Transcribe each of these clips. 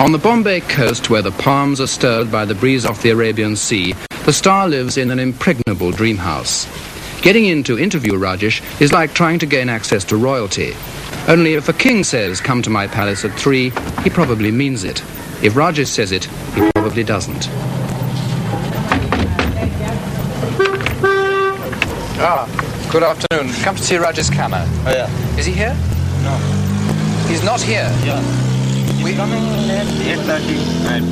On the Bombay coast, where the palms are stirred by the breeze off the Arabian Sea, the star lives in an impregnable dream house. Getting in to interview Rajesh is like trying to gain access to royalty. Only if a king says, "Come to my palace at 3, he probably means it. If Rajesh says it, he probably doesn't. Good afternoon. Come to see Rajesh Khanna. Oh, yeah. Is he here? No. He's not here? Yeah. He's coming at 8:30.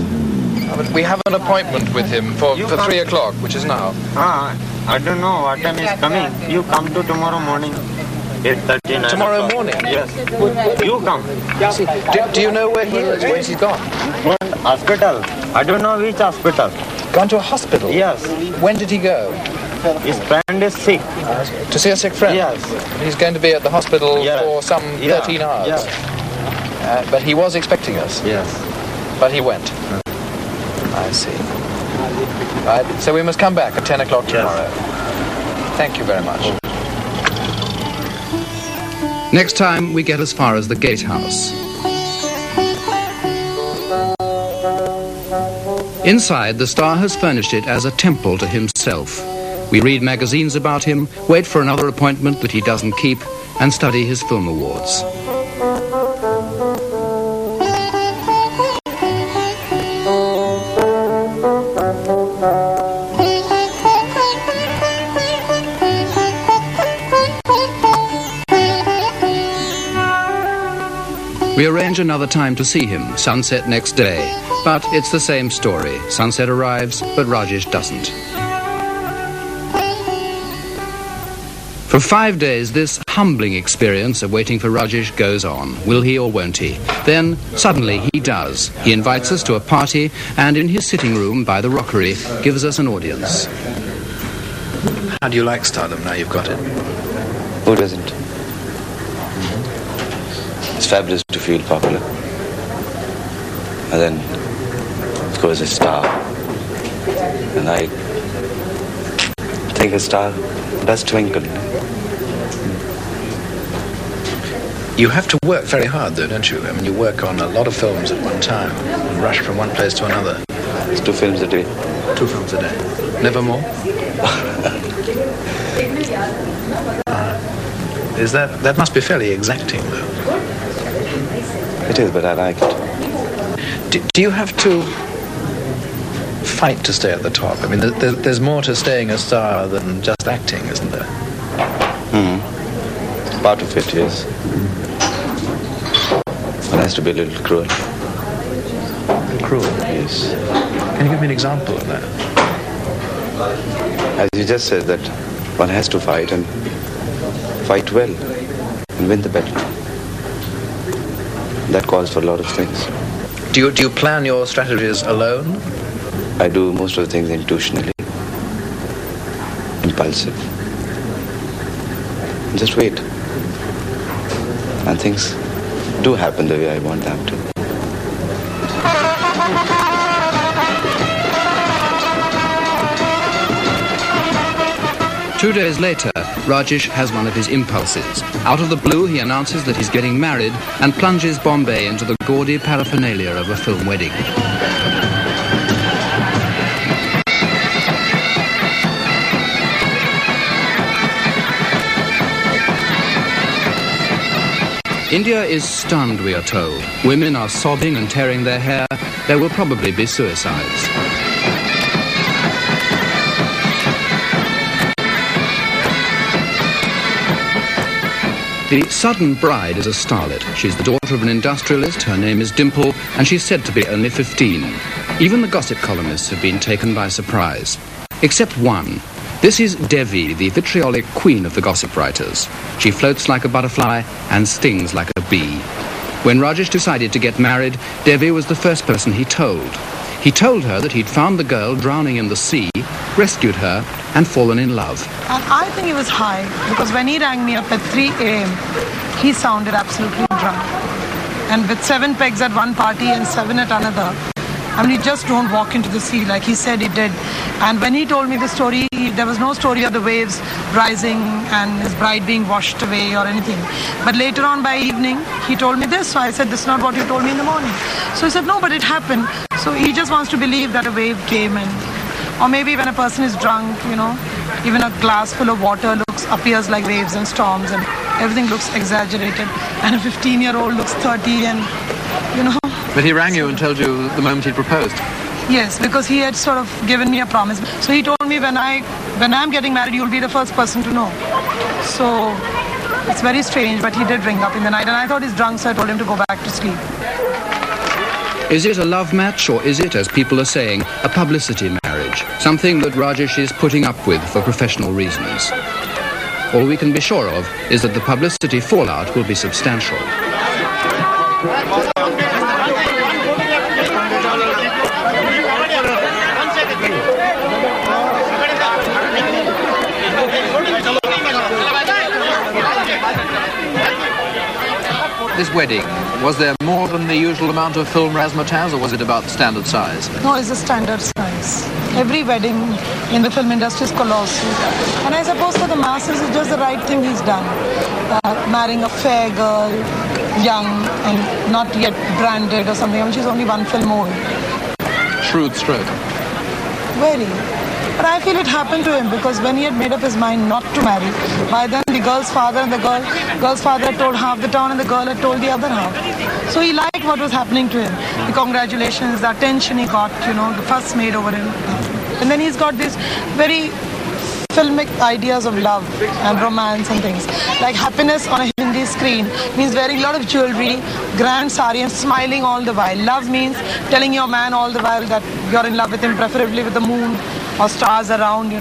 But we have an appointment with him for 3 o'clock, which is now. I don't know what time he's coming. You come to tomorrow morning, 8:30. Tomorrow morning? Yes. You come. Do you know where he is? Where's he gone? Hospital. I don't know which hospital. Gone to a hospital? Yes. When did he go? His friend is sick. To see a sick friend? Yes. He's going to be at the hospital for some 13 hours. Yes. But he was expecting us? Yes. But he went? I see. Right, so we must come back at 10 o'clock tomorrow. Yes. Thank you very much. Next time, we get as far as the gatehouse. Inside, the star has furnished it as a temple to himself. We read magazines about him, wait for another appointment that he doesn't keep, and study his film awards. We arrange another time to see him, sunset next day. But it's the same story. Sunset arrives, but Rajesh doesn't. For 5 days, this humbling experience of waiting for Rajesh goes on. Will he or won't he? Then, suddenly, he does. He invites us to a party, and in his sitting room by the rockery, gives us an audience. How do you like stardom now you've got it? Who doesn't? It's fabulous to feel popular. And then, of course, a star. And I think a star does twinkle. You have to work very hard, though, don't you? I mean, you work on a lot of films at one time, and rush from one place to another. It's 2 films a day. 2 films a day. Never more? That must be fairly exacting, though. It is, but I like it. Do you have to fight to stay at the top? I mean, there's more to staying a star than just acting, isn't there? Part of it, yes. One has to be a little cruel. Cruel? Yes. Can you give me an example of that? As you just said, that one has to fight and fight well and win the battle. That calls for a lot of things. Do you plan your strategies alone? I do most of the things intuitionally. Impulsive. Just wait. And things do happen the way I want them to. 2 days later, Rajesh has one of his impulses. Out of the blue, he announces that he's getting married and plunges Bombay into the gaudy paraphernalia of a film wedding. India is stunned, we are told. Women are sobbing and tearing their hair. There will probably be suicides. The sudden bride is a starlet. She's the daughter of an industrialist, her name is Dimple, and she's said to be only 15. Even the gossip columnists have been taken by surprise. Except one. This is Devi, the vitriolic queen of the gossip writers. She floats like a butterfly and stings like a bee. When Rajesh decided to get married, Devi was the first person he told. He told her that he'd found the girl drowning in the sea, rescued her, and fallen in love. And I think he was high, because when he rang me up at 3 a.m., he sounded absolutely drunk. And with 7 pegs at one party and 7 at another, I mean, you just don't walk into the sea like he said he did. And when he told me the story, there was no story of the waves rising and his bride being washed away or anything. But later on by evening, he told me this. So I said, this is not what you told me in the morning. So he said, no, but it happened. So he just wants to believe that a wave came in. Or maybe when a person is drunk, even a glass full of water appears like waves and storms and everything looks exaggerated. And a 15-year-old looks 30 and, But he rang you and told you the moment he proposed? Yes, because he had sort of given me a promise. So he told me when I'm getting married, you'll be the first person to know. So it's very strange, but he did ring up in the night. And I thought he's drunk, so I told him to go back to sleep. Is it a love match, or is it, as people are saying, a publicity marriage? Something that Rajesh is putting up with for professional reasons. All we can be sure of is that the publicity fallout will be substantial. This wedding, was there more than the usual amount of film razzmatazz, or was it about standard size? No, it's a standard size. Every wedding in the film industry is colossal. And I suppose for the masses, it's just the right thing he's done. Marrying a fair girl, young and not yet branded or something. I mean, she's only one film old. Shrewd stroke. Very. But I feel it happened to him because when he had made up his mind not to marry, by then the girl's father and the girl's father had told half the town and the girl had told the other half. So he liked what was happening to him. The congratulations, the attention he got, the fuss made over him. And then he's got these very filmic ideas of love and romance and things. Like happiness on a Hindi screen means wearing a lot of jewelry, grand sari and smiling all the while. Love means telling your man all the while that you're in love with him, preferably with the moon or stars around,